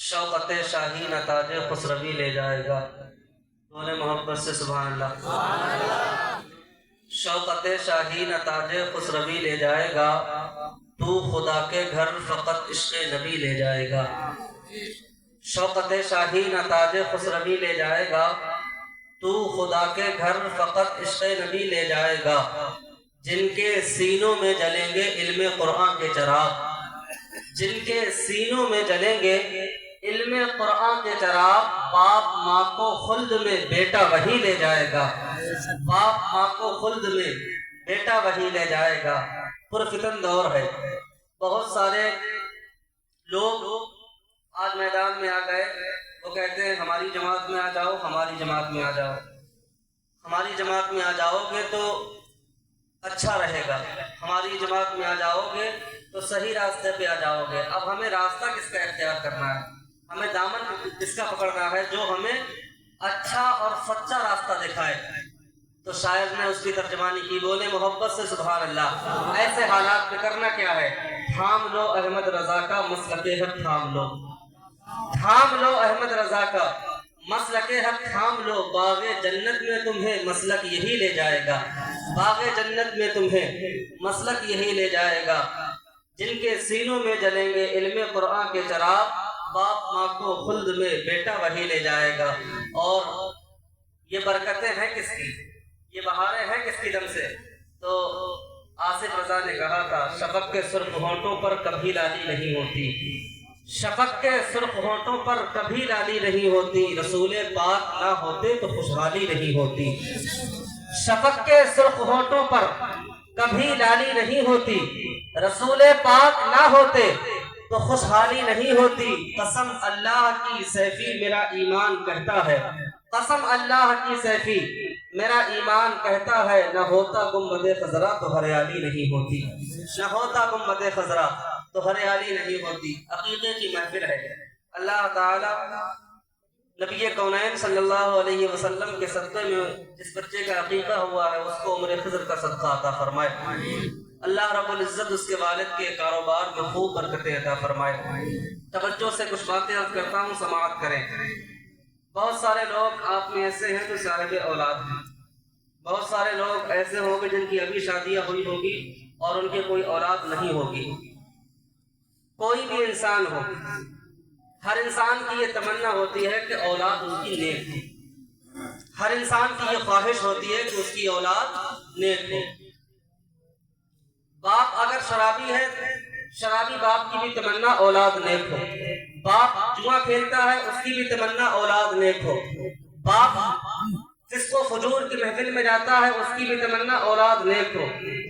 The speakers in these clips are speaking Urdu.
شوقت شاہی نتاج خسروی لے جائے گا. بولے محبت سے سبحان اللہ. شوقت شاہی نتاج خسروی لے جائے گا، تو خدا کے گھر فقط عشق نبی لے جائے گا. شوقت شاہی نتاج خسروی لے جائے گا، تو خدا کے گھر فقط عشق نبی لے جائے گا. جن کے سینوں میں جلیں گے علم قرآن کے چراغ، جن کے سینوں میں جلیں گے علم قرآن کے چراغ، باپ ماں کو خلد میں بیٹا وہی لے جائے گا. باپ ماں کو خلد میں بیٹا وہی لے جائے گا. پرفتن دور ہے، بہت سارے لوگ آج میدان میں آ گئے. وہ کہتے ہیں ہماری جماعت میں آ جاؤ، ہماری جماعت میں آ جاؤ، ہماری جماعت میں آ جاؤ گے تو اچھا رہے گا، ہماری جماعت میں آ جاؤ گے تو صحیح راستے پہ آ جاؤ گے. اب ہمیں راستہ کس کا اختیار کرنا ہے؟ ہمیں دامن کس کا پکڑنا ہے جو ہمیں اچھا اور سچا راستہ دکھائے؟ تو شاعر نے اس کی ترجمانی کی. بولے محبت سے سبحان اللہ. ایسے حالات میں کرنا کیا ہے؟ تھام لو احمد رضا کا مسلک حق تھام لو، تھام لو احمد رضا کا مسلک حق تھام لو. باغ جنت میں تمہیں مسلک یہی لے جائے گا، باغ جنت میں تمہیں مسلک یہی لے جائے گا. جن کے سینوں میں جلیں گے علم قرآن کے چراغ، باپ ماں کو خلد میں بیٹا وہی لے جائے گا. اور یہ برکتیں ہیں کس کی، یہ بہاریں ہیں کس کی دم سے؟ تو آصف رضا نے کہا تھا شفق کے سرخ ہونٹوں پر کبھی لالی نہیں ہوتی، شفق کے سرخ ہونٹوں پر کبھی لالی نہیں ہوتی. رسول پاک نہ ہوتے تو خوشحالی نہیں ہوتی. شفق کے سرخ ہونٹوں پر کبھی لالی نہیں ہوتی، رسول پاک نہ ہوتے تو خوشحالی نہیں ہوتی. قسم اللہ کی سیفی میرا ایمان کہتا ہے، قسم اللہ کی سیفی میرا ایمان کہتا ہے، نہ ہوتا گنبد خضرا تو ہریالی نہیں ہوتی، نہ ہوتا گنبد خضرا تو ہریالی نہیں ہوتی. عقیدے کی محفل ہے. اللہ تعالی نبی کونین صلی اللہ علیہ وسلم کے صدقے میں جس بچے کا عقیقہ ہوا ہے اس کو عمر خضر کا صدقہ عطا فرمائے. اللہ رب العزت اس کے والد کے کاروبار میں خوب برکتیں عطا فرمائے. توجہ سے کچھ باتیں عرض کرتا ہوں، سماعت کریں. بہت سارے لوگ آپ میں ایسے ہیں جو صاحب اولاد ہیں، بہت سارے لوگ ایسے ہوں گے جن کی ابھی شادیاں ہوئی ہوگی اور ان کے کوئی اولاد نہیں ہوگی. کوئی بھی انسان ہو، ہر انسان کی یہ تمنا ہوتی ہے کہ اولاد اس کی نیک ہو. ہر انسان کی یہ خواہش ہوتی ہے کہ اس کی اولاد نیک ہو. باپ اگر شرابی ہے، شرابی باپ کی بھی تمنا اولاد نیک ہو. باپ جوا کھیلتا ہے، اس کی بھی تمنا اولاد نیک ہو. باپ فسق و فجور کی محفل میں جاتا ہے، اس کی بھی تمنا اولاد نیک ہو.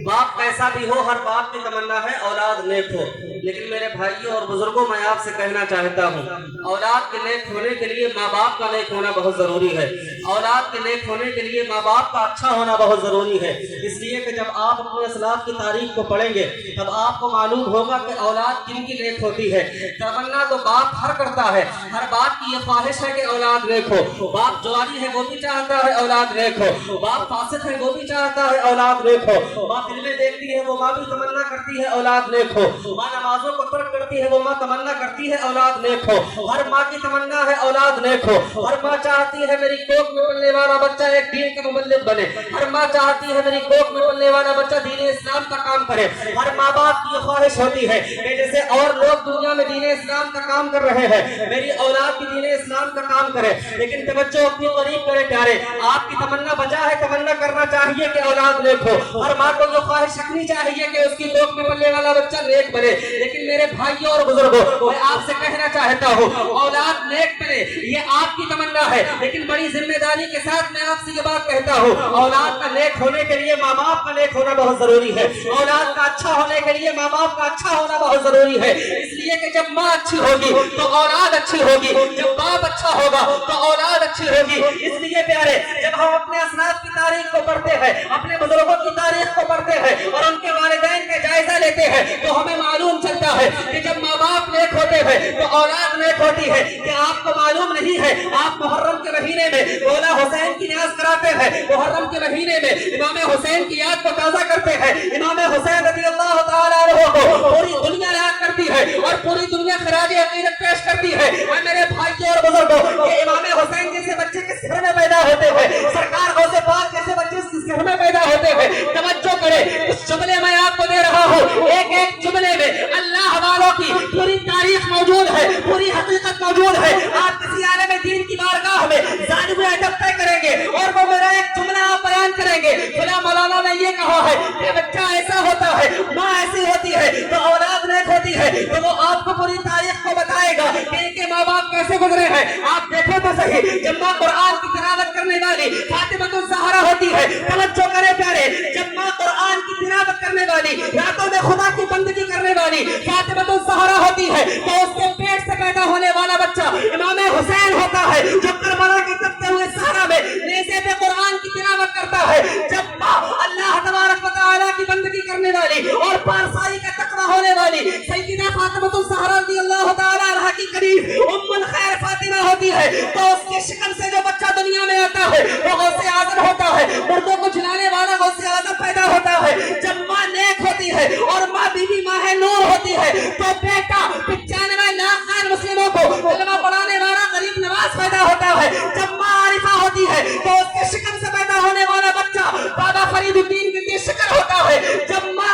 باپ کیسا بھی ہو، ہر باپ کی تمنا ہے اولاد نیک ہو. لیکن میرے بھائیوں اور بزرگوں میں آپ سے کہنا چاہتا ہوں، اولاد کے نیک ہونے کے لیے ماں باپ کا نیک ہونا بہت ضروری ہے. اولاد کے نیک ہونے کے لیے ماں باپ کا اچھا ہونا بہت ضروری ہے. اس لیے کہ جب آپ اپنے اسلاف کی تاریخ کو پڑھیں گے تب آپ کو معلوم ہوگا کہ اولاد کن کی نیک ہوتی ہے. تمنا تو باپ ہر کرتا ہے، ہر باپ کی یہ خواہش ہے کہ اولاد نیک ہو. باپ جوانی ہے وہ بھی چاہتا ہے اولاد نیک ہو، باپ فاسق ہے وہ بھی چاہتا ہے اولاد نیک ہو. ماں فلمیں دیکھتی ہے وہ ماں بھی تمنا کرتی ہے اولاد نیک ہو. ماں نمازوں کو ترک کرتی ہے وہ ماں تمنا کرتی ہے اولاد نیک ہو. ہر ماں کی تمنا ہے اولاد نیک ہو. ہر ماں چاہتی ہے میری کوکھ میں پلنے والا بچہ ایک دین کا مبلغ بنے. ہر ماں چاہتی ہے میری کوکھ میں پلنے والا بچہ دین اسلام کا کام کرے. ہر ماں باپ کی یہ خواہش ہوتی ہے کہ جیسے اور لوگ دنیا میں دین اسلام کا کام کر رہے ہیں میری اولاد بھی دین اسلام کا کام کرے. لیکن توجہ اپنی قریب کرے پیارے، آپ کی تمنا بجا ہے، تمنا کرنا چاہیے کہ اولاد نیک ہو. ہر ماں کو یہ خواہش رکھنی چاہیے کہ اس کی کوکھ میں پلنے والا بچہ نیک بنے. لیکن میرے بھائیوں اور بزرگوں میں آپ سے کہنا چاہتا ہوں اولاد نیک بنے یہ آپ کی تمنا ہے، لیکن بڑی ذمہ داری کے ساتھ میں آپ سے یہ بات کہتا ہوں اولاد کا نیک ہونے کے لیے ماں باپ کا نیک ہونا بہت ضروری ہے. اولاد کا اچھا ہونے کے لیے ماں باپ کا اچھا ہونا بہت ضروری ہے. اس لیے کہ جب ماں اچھی ہوگی تو اولاد اچھی ہوگی، جب باپ اچھا ہوگا تو اولاد اچھی ہوگی. اس لیے پیارے جب ہم اپنے اسلاف کی تاریخ کو پڑھتے ہیں، اپنے بزرگوں کی تاریخ کو پڑھتے ہیں اور ان کے والدین کا جائزہ لیتے ہیں تو ہمیں معلوم چلتا ہے کہ جب ماں باپ نیک ہوتے ہیں تو اولاد نیک ہوتی ہے. کہ آپ کو معلوم نہیں ہے آپ محرم کے مہینے میں مولا حسین کی نیاز کراتے ہیں، محرم کے مہینے میں امام حسین کی یاد کو تازہ کرتے ہیں. امام حسین رضی اللہ تعالیٰ عنہ کو پوری دنیا یاد کرتی ہے اور پوری دنیا خراج عقیدت پیش کرتی کرتی ہے. اور میرے بھائیوں اور بزرگوں یہ امام حسین جیسے بچے کس گھر میں پیدا ہوتے ہیں, سرکار غوث پاک جیسے بچے کس گھر میں پیدا ہوتے ہیں. توجہ کرے اس جملے میں آپ کو دے رہا ہوں, ایک ایک جملے میں اللہ والوں کی پوری تاریخ موجود ہے, پوری حقیقت موجود ہے. آپ کسی عالم دین کی بارگاہ میں ظالم ادب طے کریں گے اور وہ میرا ایک جملہ آپ بیان کریں گے, فلاں مولانا نے یہ کہا ہے کہ بچہ ایسا ہوتا ہے, ماں ایسی ہوتی ہے, تو اولاد نیک ہوتی ہے, تو وہ آپ کو پوری تاریخ کو بتائے گا کہ ان کے ماں باپ کیسے گزرے ہیں. آپ دیکھو تو صحیح, جب ماں قرآن کی تلاوت کرنے والی فاطمہ الزہرا ہوتی ہے, توجہ کرے پیارے, جب ماں قرآن کی تلاوت کرنے والی راتوں میں خدا کی بندگی کرنے والی فاطمہ الزہرا ہوتی ہے, تو اس کے پیٹ سے پیدا ہونے والا بچہ امام حسین ہوتا ہے, جو کربلا کی تپتے ہوئے صحرا میں نیزے پہ قرآن کی تلاوت کرتا ہے. جب ماں اللہ تبارک و تعالیٰ کی بندگی کرنے والی اور پارسائی کا تقویٰ ہونے والی سیدہ فاطمہ الزہرا رضی اللہ تعالیٰ عنہا کی قریب ام الخیر فاطمہ ہوتی ہے, تو اس کے شکم سے جو بچہ دنیا میں آتا ہے وہ غوث اعظم ہوتا ہے, مردوں کو جلانے والا غوث اعظم پیدا ہوتا ہے. جب ماں نیک ہوتی ہے اور ماں بیوی ماہ نور ہوتی ہے, تو بیٹا 95 لاکھ غیر مسلموں کو کلمہ پڑھانے والا غریب نواز پیدا ہوتا ہے. جب ماں عارفہ ہوتی ہے تو اس کے شکم سے پیدا ہونے والا بچہ بابا فرید الدین بنت شکر ہوتا ہے. جب ماں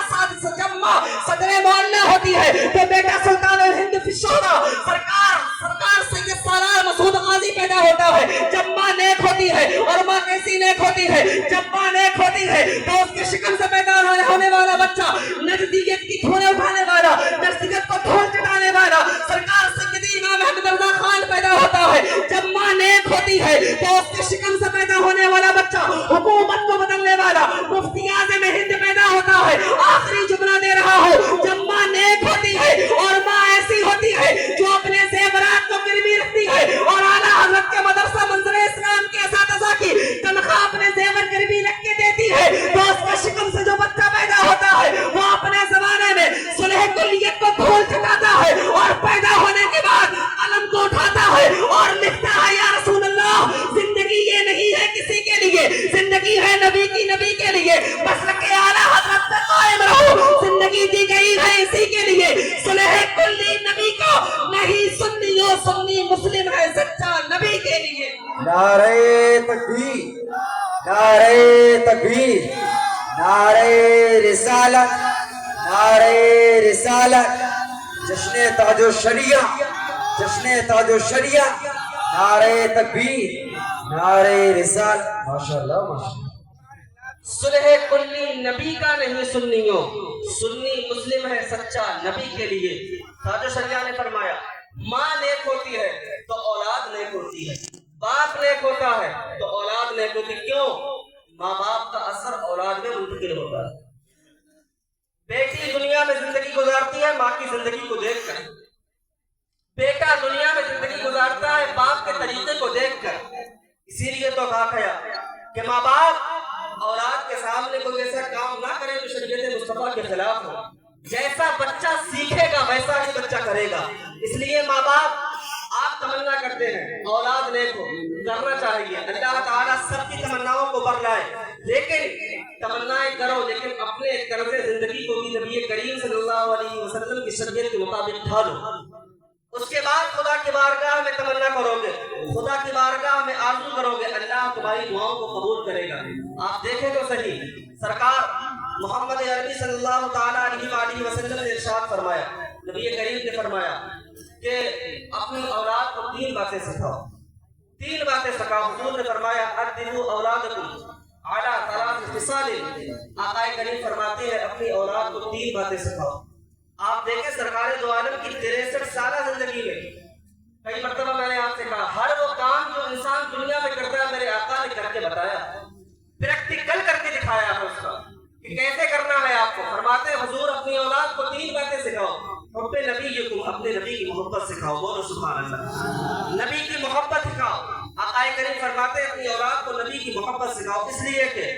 صدر معلیٰ ہوتی ہے تو بیٹا سلطان الہند فی الشہرا سرکار سید سالار مسعود غازی پیدا ہوتا ہے. جب ماں نیک ہوتی ہے, اور ماں کیسی نیک ہوتی ہے, جب ماں نیک ہوتی ہے تو اس کے شکم سے پیدا ہونے والا بچہ نجدیت کی دھولیں اٹھانے والا, نجدیت کو دھول چٹانے والا سرکار سیدی امام احمد رضا خان پیدا ہوتا ہے. جب ماں نیک ہوتی ہے تو اس کے شکم سے پیدا ہونے والا بچہ حکومت کو بدلنے والا مفتی اعظم ہند پیدا ہوتا ہے. آخری جملہ دے رہا ہوں, جب ماں نیک ہوتی ہے اور ماں ایسی ہوتی ہے جو اپنے زیورات کو گروی رکھتی ہے اور اعلیٰ حضرت کے مدرسہ منظر اسلام کے اساتذہ کی تنخواہ اپنے زیور گروی رکھ کے دیتی ہے, تو اس کے شکم سے جو بچہ پیدا ہوتا ہے وہ اپنے زمانے میں صلح کلیت کو دھول چٹاتا ہے اور پیدا ہونے کے بعد قلم کو اٹھاتا ہے اور لکھتا ہے یا رسول اللہ زندگی یہ نہیں ہے کسی کے لیے, زندگی ہے نبی کی, نبی کے لیے, بس رکھے اعلیٰ حضرت پہ قائم رہو, زندگی دی گئی ہے اسی کے لیے. صلح کلی نبی کا نہیں, سنی و سنی مسلم ہے سچا نبی کے لیے. نعرہ تکبیر, نعرہ تکبیر, نعرہ رسالت, نعرہ رسالت, جشن تاج الشریعہ, جشن تاج الشریعہ, نعرہ تکبیر, نعرہ رسالت. ماشاءاللہ ماشاءاللہ. صلح کلی نبی کا نہیں سنیوں, سنی مسلم ہے سچا نبی کے لیے. تاج الشریعہ نے فرمایا ماں نیک ہوتی ہے تو اولاد نیک ہوتی ہے, باپ نیک ہوتا ہے تو اولاد نیک ہوتی ہے. کیوں؟ ماں باپ کا اثر اولاد میں منتقل ہوتا ہے. بیٹی دنیا میں زندگی گزارتی ہے ماں کی زندگی کو دیکھ کر, بیٹا دنیا میں زندگی گزارتا ہے باپ کے طریقے کو دیکھ کر. اسی لیے تو کہا گیا کہ ماں باپ اولاد کے سامنے کوئی ایسا کام نہ کرے جو شریعت مصطفیٰ کے خلاف ہو. جیسا بچہ سیکھے گا ویسا ہی بچہ کرے گا. اس لیے ماں باپ آپ تمنا کرتے ہیں اولاد نیک ہو, کرنا چاہیے. اللہ تعالیٰ سب کی تمناؤں کو بر لائے, لیکن تمنائیں کرو لیکن اپنے طرز زندگی کو بھی نبی کریم صلی اللہ علیہ وسلم کی شریعت کے مطابق ڈھالو. اس کے بعد خدا کی بارگاہ میں تمنا کرو گے, خدا کی بارگاہ میں آرزو کرو گے, اللہ تمہاری دعاؤں کو قبول کرے گا. آپ دیکھیں تو صحیح, سرکار محمد عربی صلی اللہ تعالیٰ علیہ وسلم نے ارشاد فرمایا, نبی کریم نے فرمایا کہ اپنی اولاد کو 3 باتیں سکھاؤ, 3 باتیں سکھاؤ. حضور نے فرمایا ادبوا اولادکم علی 3 خصال. آقا کریم فرماتے ہیں اپنی اولاد کو 3 باتیں سکھاؤ. آپ دیکھیں سرکار دو عالم کی 63 سالہ زندگی میں کئی مرتبہ میں نے آپ سے کہا ہر وہ کام جو انسان دنیا میں کرتا ہے میرے آقا نے کر کے بتایا, پریکٹیکل کر کے دکھایا ہے اس کا کہ کیسے کرنا ہے. آپ کو فرماتے ہیں حضور اپنی اولاد کو 3 باتیں سکھاؤ. حب نبیکم, اپنے نبی کی محبت سکھاؤ. بولو سبحان اللہ. نبی کی محبت سکھاؤ. آقا کریم فرماتے ہیں اپنی اولاد کو نبی کی محبت سکھاؤ, اس لیے کہ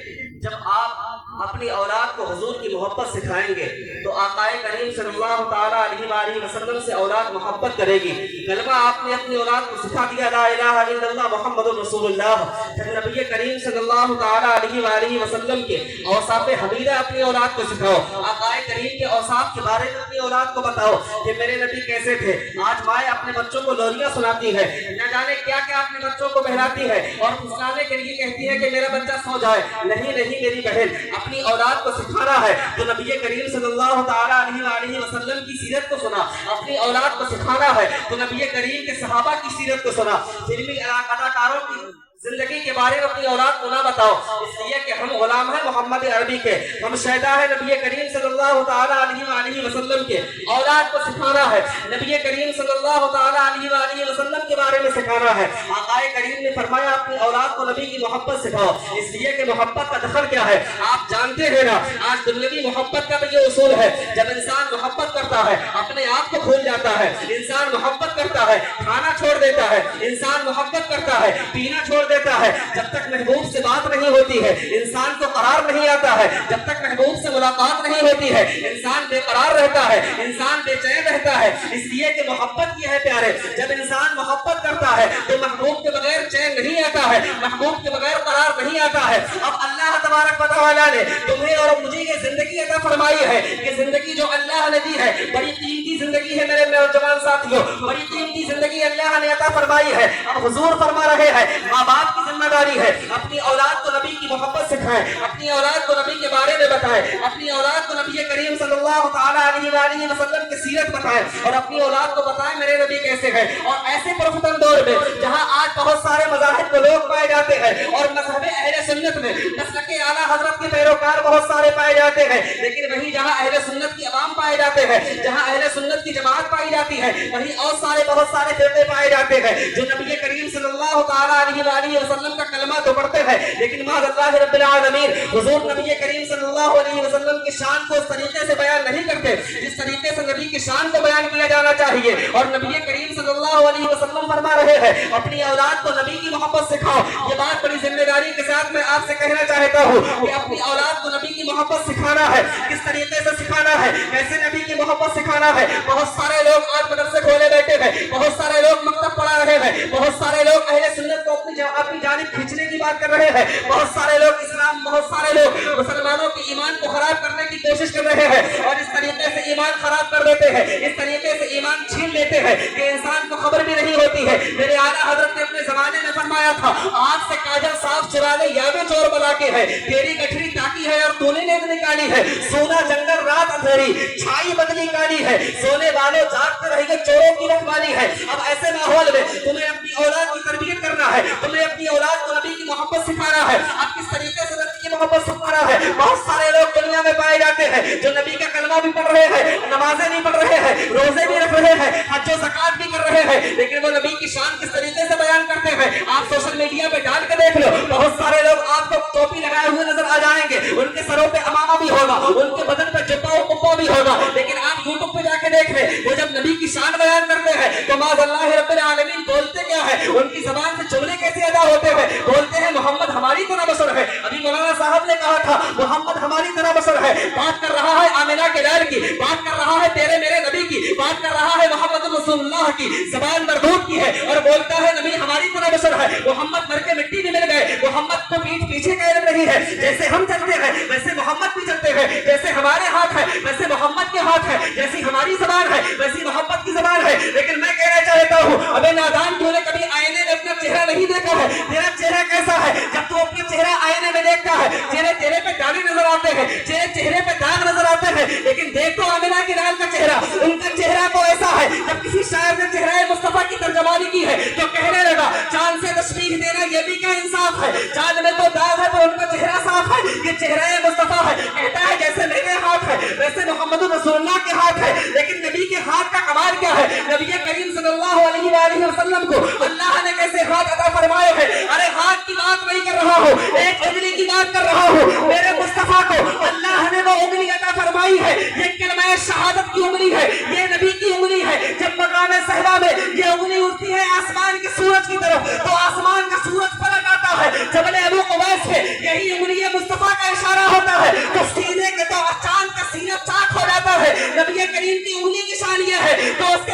جب آپ اپنی اولاد کو حضور کی محبت سکھائیں گے تو تو آقا کریم صلی اللہ تعالیٰ علیہ وآلہ وسلم سے اولاد محبت کرے گی. کلمہ آپ نے اپنی اولاد کو سکھا دیا لا الہ الا اللہ محمد رسول اللہ. پھر نبی کریم صلی اللہ تعالیٰ علیہ وآلہ وسلم کے اوصاف حمیدہ اپنی اولاد کو سکھاؤ. آقا کریم کے اوصاف کے بارے میں اپنی اولاد کو بتاؤ کہ میرے نبی کیسے تھے. آج مائیں اپنے بچوں کو لوریاں سناتی ہے, نہ جانے کیا کیا اپنے بچوں کو بہلاتی ہے اور پھسلانے کے لیے کہتی ہے کہ میرا بچہ سو جائے. نہیں نہیں میری بہن, اپنی اولاد کو سکھانا ہے تو نبی کریم صلی اللہ تعالیٰ علیہ وآلہ وسلم کی سیرت کو سنا. اپنی اولاد کو سکھانا ہے تو نبی کریم کے صحابہ کی سیرت کو سنا. فلمی اداکاروں کی زندگی کے بارے میں اپنی اولاد کو نہ بتاؤ, اس لیے کہ ہم غلام ہیں محمد عربی کے, ہم شہدا ہیں نبی کریم صلی اللہ تعالیٰ علیہ وآلہ وسلم کے. اولاد کو سکھانا ہے نبی کریم صلی اللہ تعالیٰ علیہ وآلہ وسلم کے بارے میں سکھانا ہے. آقا کریم نے فرمایا اپنی اولاد کو نبی کی محبت سکھاؤ, اس لیے کہ محبت کا دخل کیا ہے آپ جانتے ہیں نا. آج دنیاوی محبت کا بھی یہ اصول ہے, جب انسان محبت کرتا ہے اپنے آپ کو بھول جاتا ہے. انسان محبت کرتا ہے کھانا چھوڑ دیتا ہے, انسان محبت کرتا ہے پینا چھوڑ دیتا ہے. جب تک محبوب سے بات نہیں ہوتی ہے انسان کو قرار نہیں آتا ہے. جب تک محبوب سے ملاقات نہیں ہوتی ہے انسان بے قرار رہتا ہے, انسان بے چین رہتا ہے. اس لیے کہ محبت کی ہے پیارے, جب انسان محبت کرتا ہے تو محبوب کے بغیر چین نہیں آتا ہے, محبوب کے بغیر قرار نہیں آتا ہے. اب اللہ تبارک و تعالیٰ نے تمہیں اور مجھے یہ زندگی عطا فرمائی ہے کہ زندگی جو اللہ نے دی ہے بڑی قیمتی زندگی ہے میرے نوجوان ساتھیوں, بڑی قیمتی زندگی اللہ نے عطا فرمائی ہے. اب حضور فرما رہے ہیں ماں باپ کی ذمہ داری ہے اپنی اولاد کو نبی کی محبت سکھائیں, اپنی اولاد کو نبی کے بارے میں بتائیں, اپنی اولاد کو نبی کریم صلی اللہ تعالیٰ علیہ وآلہ وسلم کی سیرت بتائیں اور اپنی اولاد کو بتائیں میرے نبی کیسے ہیں. اور ایسے پرفتن دور میں جہاں آج بہت سارے مذاہب کے لوگ پائے جاتے ہیں اور مذہب اہل سنت میں مسلک اعلیٰ حضرت کے پیروکار بہت سارے پائے جاتے ہیں, لیکن وہی جہاں اہل سنت کی عوام پائے جاتے ہیں, جہاں اہل سنت کی جماعت پائی جاتی ہے, وہیں اور سارے بہت سارے فرقے پائے جاتے ہیں جو نبی کریم صلی اللہ تعالیٰ علیہ وآلہ وسلم کا کلمہ تو پڑھتے ہیں لیکن معاذ اللہ رب العالمین حضور نبی کریم صلی اللہ علیہ وسلم کی شان کو اس طریقے سے بیان نہیں کرتے جس طریقے سے نبی کی شان کو بیان کیا جانا چاہیے. اور نبی کریم صلی اللہ علیہ وسلم فرما رہے ہیں اپنی اولاد کو نبی کی محبت سکھاؤ. یہ بات بڑی ذمہ داری کے ساتھ میں آپ سے کہنا چاہتا ہوں کہ اپنی اولاد کو نبی کی محبت سکھانا ہے. کس طریقے سے سکھانا ہے, کیسے نبی کی محبت سکھانا ہے. بہت سارے لوگ آج مدرسے کھولے بیٹھے ہیں, بہت سارے لوگ مکتب پڑھا رہے ہیں, بہت سارے لوگ اہل سنت کو اپنی جانب کھینچنے کی بات کر رہے ہیں, بہت سارے لوگ اسلام, بہت سارے لوگ مسلمانوں کے ایمان کو خراب کرنے کی کوشش کر رہے ہیں اور اس طریقے سے ایمان خراب کر دیتے ہیں, اس طریقے سے ایمان چھین لیتے ہیں کہ انسان کو خبر بھی نہیں ہوتی ہے. میرے اعلیٰ حضرت نے اپنے زمانے میں فرمایا تھا آنکھ سے کاجل صاف چرا لے یا میں چور بلا کے ہے, تیری گٹھری تاکی ہے اور تو نے نیند نکالی ہے, سونا جنگل رات اندھیری چھائی بدلی کالی ہے, سونے والوں جاگتے رہے گے چوروں کی رکھوالی ہے. اب ایسے ماحول میں تمہیں اپنی اولاد کی تربیت کرنا ہے, تمہیں اپنی اولاد کو نبی کی محبت سکھانا ہے. اب کس طریقے سے نبی کی محبت سکھانا ہے. بہت سارے لوگ دنیا میں پائے جاتے ہیں جو نبی کا کلمہ بھی پڑھ رہے ہیں, نمازیں بھی پڑھ رہے ہیں, روزے بھی رکھ رہے ہیں, حج و زکات بھی کر رہے ہیں, لیکن وہ نبی کی شان کس طریقے سے بیان کرتے ہیں آپ سوشل میڈیا پہ ڈال کے دیکھ لو. بہت سارے لوگ آپ کو ٹوپی لگائے ہوئے نظر آ جائیں گے, ان کے سروں پہ امامہ بھی ہوگا, ان کے بدن پہ جبہ و قبہ بھی ہوگا, لیکن آپ یوٹیوب پہ جا کے دیکھ لیں وہ جب نبی کی شان بیان کرتے ہیں تو معاذ اللہ رب العالمین بولتے کیا ہے, ان کی زبان سے جملے کیسے ادا ہوتے ہیں. بولتے ہیں محمد ہماری طرح بشر ہے. ابھی مولانا صاحب نے کہا تھا محمد ہماری طرح بشر ہے, بات کر رہا ہے آمنہ کے لال کی, بات کر رہا ہے تیرے میرے نبی کی, بات کر رہا ہے محمد رسول اللہ کی, زبان مردود کی ہے اور بولتا ہے نبی ہماری طرح بشر ہے. محمد مر کے مٹی میں مل گئے, محمد کو پیٹھ پیچھے کا علم نہیں ہے. جیسے ہم چلتے ہیں ویسے محمد بھی چلتے ہیں, جیسے ہمارے ہاتھ ہے ویسے محمد کے ہاتھ ہے, جیسی ہماری زبان ہے ویسی محمد کی زبان ہے. لیکن میں کہنا چاہتا ہوں ابے نادان تو نے کبھی آئینے میں اپنا چہرہ نہیں دیکھا ہے. تیرا چہرہ کیسا ہے جب تو اپنا چہرہ آئینے میں دیکھتا ہے, چہرے پہ دانے نظر آتے ہیں, چہرے پہ داغ نظر آتے ہیں, لیکن دیکھ تو آمنہ کے لال کا چہرہ, ان کا چہرہ تو ایسا ہے جب کسی شاعر نے چہرہ مصطفیٰ کی ترجمانی کی ہے تو کہنے لگا چاند سے تشبیہ دینا یہ بھی کیا انصاف ہے, چاند میں تو داغ ہے پر ان کا چہرہ صاف ہے, یہ چہرہ مصطفیٰ ہے. کہتا ہے جیسے میرے ہاتھ ہے ویسے محمد رسول اللہ کے ہاتھ ہے, لیکن نبی کے ہاتھ کا کمال کیا ہے. نبی کریم صلی اللہ علیہ وآلہ وسلم کو اللہ نے کیسے ہاتھ عطا فرمائے ہیں. ارے ہاتھ کی بات نہیں کر رہا ہوں, ایک انگلی کی بات کر رہا ہوں. میرے مصطفیٰ کو اللہ نے وہ انگلی عطا فرمائی ہے, یہ کلمہ شہادت کی انگلی ہے, یہ نبی کی انگلی ہے. جب مقام صحرا میں یہ انگلی اٹھتی ہے آسمان کے سورج کی طرف تو آسمان کا سورج پلٹ آتا ہے. جبل ابو قبیس پہ یہی انگلی مصطفیٰ کا اشارہ ہوتا ہے تو سینے کے تو چاند کا سینہ چاک ہو جاتا ہے.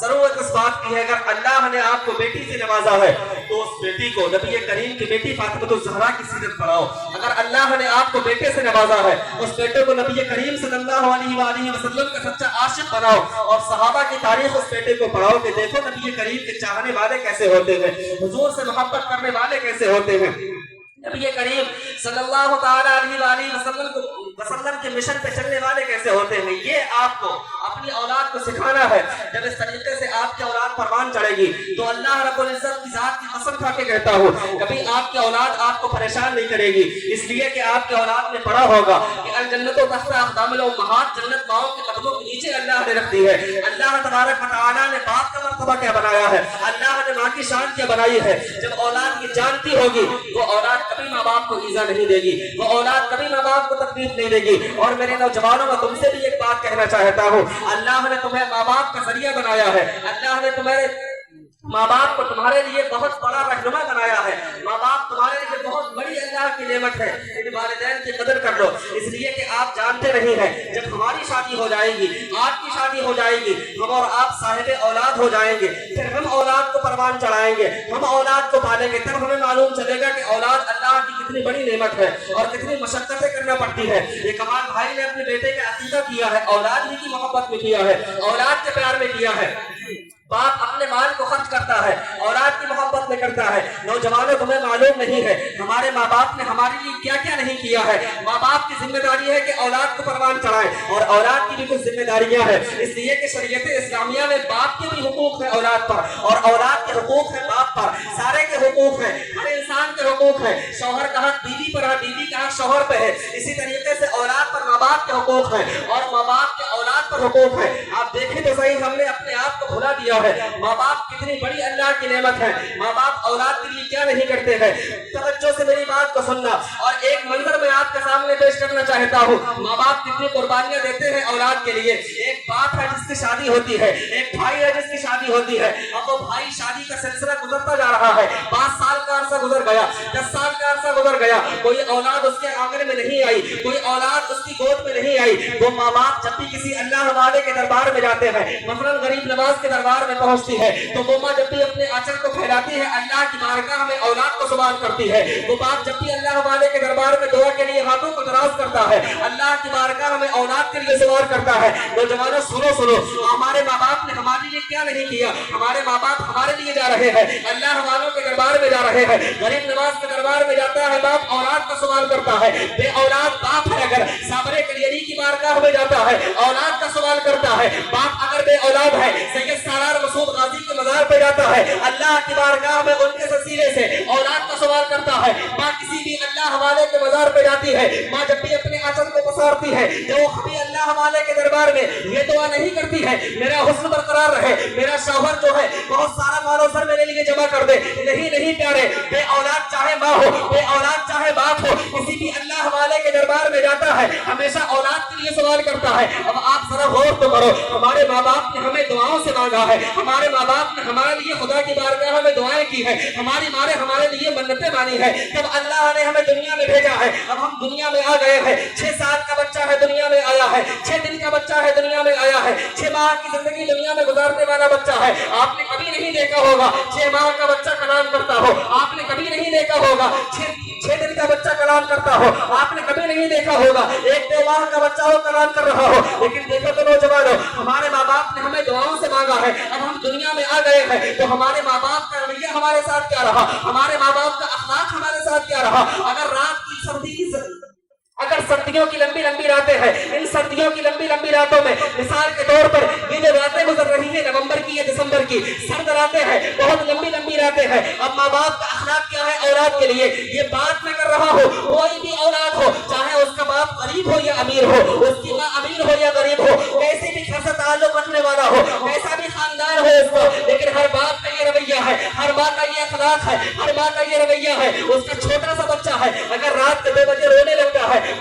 ضرورت اس بات کی ہے اگر اللہ نے آپ کو بیٹی سے نوازا ہے تو اس بیٹی کو نبی کریم کی بیٹی فاطمہ الزہرا کی سیرت پڑھاؤ. اگر اللہ نے آپ کو بیٹے سے نوازا ہے اس بیٹے کو نبی کریم صلی اللہ علیہ وآلہ وسلم کا سچا عاشق بناؤ اور صحابہ کی تاریخ اس بیٹے کو پڑھاؤ کہ دیکھو نبی کریم کے چاہنے والے کیسے ہوتے ہیں, حضور سے محبت کرنے والے کیسے ہوتے ہیں. نبی کریم صلی اللہ تعالی علیہ وآلہ وسلم کے مشن پہ چلنے والے کیسے ہوتے ہیں, یہ آپ کو اپنی اولاد کو سکھانا ہے. جب اس طریقے سے آپ کی اولاد پروان چڑھے گی تو اللہ رب العزت کی ذات کی قسم کھا کے کہتا ہوں کبھی آپ کی اولاد آپ کو پریشان نہیں کرے گی, اس لیے کہ آپ کی اولاد نے پڑھا ہوگا کہ الجنت تحت اقدام الامہات, جنت ماؤں کے قدموں کے نیچے اللہ نے رکھ دی ہے. اللہ تبارک و تعالیٰ نے باپ کا مرتبہ کیا بنایا ہے, اللہ نے ماں کی شان کیا بنائی ہے. جب اولاد کی جانتی ہوگی وہ اولاد کبھی ماں باپ کو ایذا نہیں دے گی, وہ اولاد کبھی ماں باپ کو تکلیف نہیں دے گی. اور میرے نوجوانوں میں تم سے بھی ایک بات کہنا چاہتا ہوں, اللہ نے تمہیں ماں باپ کا ذریعہ بنایا ہے, اللہ نے تمہارے ماں باپ کو تمہارے لیے بہت بڑا رہنما بنایا ہے. ماں باپ تمہارے لیے بہت بڑی اللہ کی نعمت ہے. ان والدین کی قدر کر لو, اس لیے کہ آپ جانتے نہیں ہیں جب ہماری شادی ہو جائے گی, آپ کی شادی ہو جائے گی, ہم اور آپ صاحب اولاد ہو جائیں گے, پھر ہم اولاد کو پروان چڑھائیں گے, ہم اولاد کو پالیں گے, تب ہمیں معلوم چلے گا کہ اولاد اللہ کی کتنی بڑی نعمت ہے اور کتنی مشقتیں کرنا پڑتی ہے. یہ کمال بھائی نے اپنے بیٹے کا عقیدہ کیا ہے, اولاد ہی کی محبت میں کیا ہے, اولاد کے پیار میں کیا ہے. باپ اپنے مال کو خرچ کرتا ہے, اولاد کی محبت میں کرتا ہے. نوجوانوں تمہیں معلوم نہیں ہے ہمارے ماں باپ نے ہمارے لیے کیا کیا نہیں کیا ہے. ماں باپ کی ذمہ داری ہے کہ اولاد کو پروان چڑھائیں اور اولاد کی بھی کچھ ذمہ داریاں ہیں, اس لیے کہ شریعت اسلامیہ میں باپ کے بھی حقوق ہیں اولاد پر اور اولاد کے حقوق ہیں باپ پر. سارے کے حقوق ہیں, ہر انسان کے حقوق ہیں. شوہر کا حق بیوی پر ہے, بیوی کا حق شوہر پہ ہے. اسی طریقے سے اولاد پر ماں باپ کے حقوق ہیں اور ماں باپ کے اولاد پر حقوق ہیں. آپ دیکھیں تو صحیح, ہم نے اپنے آپ کو بھلا دیا ہے. ماں باپ کتنی بڑی اللہ کی نعمت ہے, ماں باپ اولاد کے لیے کیا نہیں کرتے ہیں. توجہ سے میری بات کو سننا اور ایک منظر میں آپ کے سامنے پیش کرنا چاہتا ہوں. ماں باپ کتنی قربانیاں دیتے ہیں اولاد کے لیے. ایک باپ ہے جس کی شادی ہوتی ہے, ایک بھائی ہے جس کی شادی ہوتی ہے. اب وہ بھائی شادی کا سلسلہ گزرتا جا رہا ہے, 5 سال کا عرصہ گزر گیا, 10 سال کا عرصہ گزر گیا, کوئی اولاد اس کے آنگن میں نہیں آئی, کوئی اولاد اس کی گود میں نہیں آئی. وہ ماں باپ جب بھی کسی اللہ والے کے دربار میں جاتے ہیں, مثلا غریب نواز کے دربار میں پہنچتی ہے, تو وہ ماں جب بھی اپنے آنچل کو پھیلاتی ہے اللہ کی بارگاہ میں اولاد کو سوال کرتی ہے. وہ باپ جب بھی اللہ والے کے دربار میں دعا کے لیے ہاتھوں کو دراز کرتا ہے, اللہ کی بارگاہ میں اولاد کے لیے سوال کرتا ہے. نوجوانوں سنو, ہمارے ماں باپ نے ہمارے لیے کیا نہیں کیا. ہمارے ماں باپ ہمارے لیے جا رہے ہیں, اللہ والوں کے دربار میں جا رہے ہیں. غریب نواز کے دربار میں جاتا ہے, باپ اولاد کا سوال کرتا ہے. بے اولاد باپ ہے اگر صابر کلیری کی بارگاہ میں جاتا ہے, اولاد کا سوال کرتا ہے. باپ اگر بے اولاد ہے, سید سالار مسعود غازی کے مزار پہ جاتا ہے, اللہ کی بارگاہ میں ان کے وسیلے سے اولاد کا سوال کرتا ہے. ماں کسی بھی اللہ والے کے مزار پہ جاتی ہے, ماں جب بھی اپنے آنچل کو پسارتی ہے, جو کبھی اللہ والے کے دربار میں یہ دعا نہیں کرتی ہے میرا حسن برقرار رہے, میرا شوہر جو ہے بہت سارا مال و زر میرے لیے جمع کر دے. نہیں پیارے, بے اولاد چاہے ماں ہو, بے اولاد چاہے باپ ہو, کسی بھی اللہ والے کے دربار میں جاتا ہے ہمیشہ اولاد کے لیے سوال کرتا ہے. اب آپ ذرا غور تو کرو, ہمارے ماں باپ نے ہمیں دعاؤں سے مانگا ہے, ہمارے ماں باپ نے ہمارے لیے خدا کی بارگاہ میں دعائیں کی ہے, ہماری ماں نے ہمارے لیے منتیں مانی ہے. جب اللہ نے ہمیں دنیا میں بھیجا ہے, اب ہم دنیا میں آ گئے ہیں. 6 سال کا بچہ ہے دنیا میں آیا ہے, 6 دن کا بچہ ہے دنیا میں آیا ہے, 6 ماہ کی زندگی دنیا میں گزارنے والا بچہ ہے. آپ نے کبھی نہیں دیکھا ہوگا 6 ماہ کا بچہ کلام کرتا ہو, آپ نے کبھی نہیں دیکھا ہوگا 6 دن کا بچہ کلام کرتا ہو, آپ نے کبھی نہیں دیکھا ہوگا 1 ماہ کا بچہ ہو کلام کر رہا ہو. لیکن دیکھو تو نوجوانوں, ہمارے ماں باپ نے ہمیں دعاؤں سے مانگا ہے. اب ہم دنیا میں آ گئے ہیں تو ہمارے ماں باپ کا رویہ ہمارے ساتھ کیا رہا, ہمارے ماں باپ کا اخلاق ہمارے ساتھ کیا رہا. اگر سردیوں کی لمبی راتیں ہیں, ان سردیوں کی لمبی راتوں میں مثال کے طور پر یہ جو راتیں گزر رہی ہیں نومبر کی یا دسمبر کی, سرد راتیں ہیں, بہت لمبی راتیں ہیں. اب ماں باپ کا اخلاق کیا ہے اولاد کے لیے, یہ بات میں کر رہا ہوں, کوئی بھی اولاد ہو, چاہے اس کا باپ غریب ہو یا امیر ہو, اس کی ماں امیر ہو یا غریب ہو, کیسے بھی گھر سے تعلق رکھنے والا ہو, کیسا بھی خاندان ہو اس کو, لیکن ہر باپ کا یہ رویہ ہے, ہر ماں کا یہ اخلاق ہے, ہر ماں کا یہ رویہ ہے. اس کا چھوٹا سا بچہ ہے, اگر رات کے 2 بجے رونے لگتا ہے,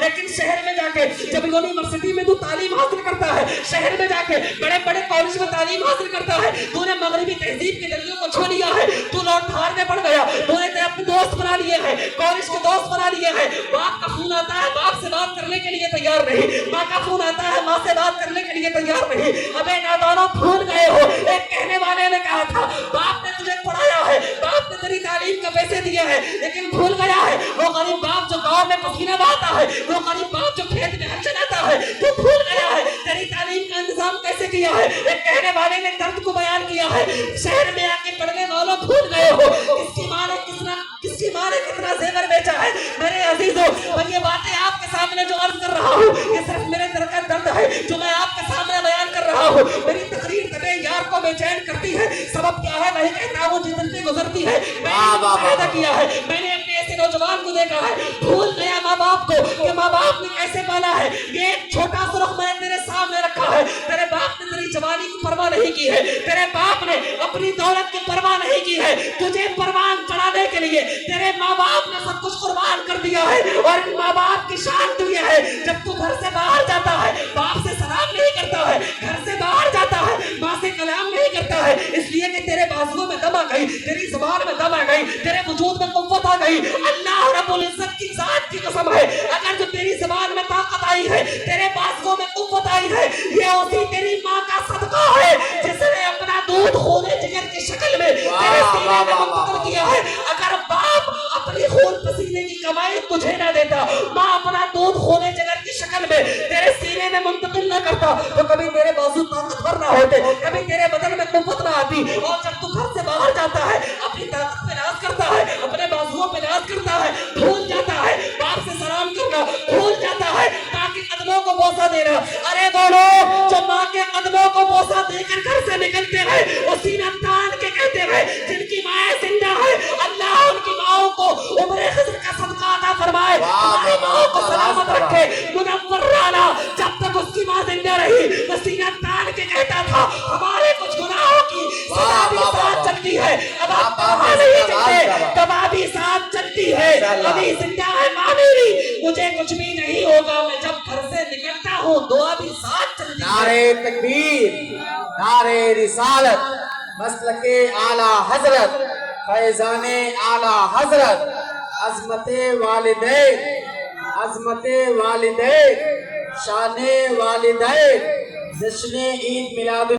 لیکن شہر میں جا کے جب یونیورسٹی میں تو تعلیم حاصل کرتا ہے, شہر میں جا کے بڑے بڑے کالج میں تعلیم حاصل کرتا ہے, تو نے مغربی تہذیب کے دلیلوں کو چھوڑ لیا ہے, تو لوٹ تھار میں پڑ گیا, تو نے اپنے دوست بنا لیے ہیں, کالج کے دوست بنا لیے ہیں, باپ کا فون آتا ہے باپ سے بات کرنے کے لیے تیار نہیں, ماں کا فون آتا ہے ماں سے بات کرنے کے لیے تیار نہیں. ابے نادانوں بھول گئے ہو, ایک کہنے والے نے کہا تھا باپ نے تجھے پڑھایا ہے, باپ نے تیری تعلیم کا پیسے دیے ہیں, لیکن بھول گیا ہے وہ غریب باپ جو گاؤں میں پسینہ بہاتا ہے, وہ غریب باپ جو کھیت میں ہل چلاتا ہے, تو بھول گیا ہے تیری تعلیم کا انتظام کیسے کیا ہے. ایک کہنے والے نے درد کو بیان کیا ہے, شہر میں آ کے پڑھنے والوں بھول گئے ہو کس کی ماں نے کتنا زیور بیچا ہے. میرے عزیزوں, میں یہ باتیں آپ کے سامنے جو عرض کر رہا ہوں یہ صرف میرے دل کا درد ہے جو میں آپ کے سامنے بیان کر رہا ہوں. میری تقریر طبع یار کو بے چین کرتی ہے, سبب کیا ہے نہیں کہتا ہوں جس دن سے گزرتی ہے. میں نے مشاہدہ کیا ہے, میں نے اپنے ایسے نوجوان کو دیکھا ہے بھول گیا ماں باپ کو کہ ماں باپ نے کیسے پالا ہے. یہ ایک چھوٹا سرخ میں نے تیرے سامنے رکھا ہے, تیرے باپ نے تیری جوانی کی پرواہ نہیں کی ہے, تیرے باپ نے اپنی دولت کی پرواہ نہیں کی ہے, تجھے پروان چڑھانے کے لیے تیرے ماں باپ نے سب کچھ قربان کر دیا ہے. اور ماں باپ کی شان تو یہ ہے جب تو گھر سے باہر جاتا ہے باپ سے سلام نہیں کرتا ہے, گھر سے باہر جاتا ہے ماں سے کلام نہیں کرتا ہے, اس لیے کہ تیرے بازوؤں میں دم آ گئی, تیری زبان میں دم آ گئی, تیرے وجود میں قوت آ گئی. اللہ رب العزت کی ذات کی قسم ہے اگر جو تیری زبان میں طاقت آئی ہے, تیرے بازوؤں میں قوت آئی ہے, یہ اسی تیری ماں کا صدقہ ہے جس نے اپنا دودھ خون جگر کی شکل میں تیرے سینے میں منتقل کیا ہے. اگر باپ اپنی خون پسینے کی کمائی تجھے نہ دیتا, ماں اپنا دودھ خون جگر کی شکل میں تیرے سینے میں منتقل نہ کرتا, تو کبھی تیرے بازو طاقتور نہ ہوتے, کبھی تیرے بدن میں قوت نہ آتی. اور جب تو گھر سے باہر جاتا ہے اپنی طاقت پہ ناز کرتا ہے, اپنے بازوؤں پہ ناز کرتا ہے, بھول جاتا ہے باپ سے سلام کرنا, بھول جاتا ہے ماں کے قدموں کو بوسہ دینا. ارے وہ لوگ جو ماں کے قدموں کو بوسہ دے کر گھر سے نکلتے ہیں وہ سینہ تان کے کہتے ہیں جن کی مائیں زندہ ہے اللہ ان کی ماؤں کو عمر خضر کا صدقہ عطا فرمائے, ہماری ماؤں کو سلامت رکھے. منور رانا جب تک اس کی ماں زندہ رہی وہ سینہ تان کے کہتا تھا ہمارے کچھ گناہوں کی سزا بھی ساتھ چلتی ہے, اب آپ کہاں نہیں چلتے, دوا بھی ساتھ چلتی ہے, ابھی زندہ ہے ماں میری, مجھے کچھ بھی نہیں ہوگا, میں جب گھر سے نکلتا ہوں دعا بھی ساتھ چلتی ہے. نعرے تکبیر, نعرے رسالت, مسلک اعلی حضرت, فیضان اعلی حضرت, عظمت والدین, عظمت والدین, شان والدین, جشن عید میلاد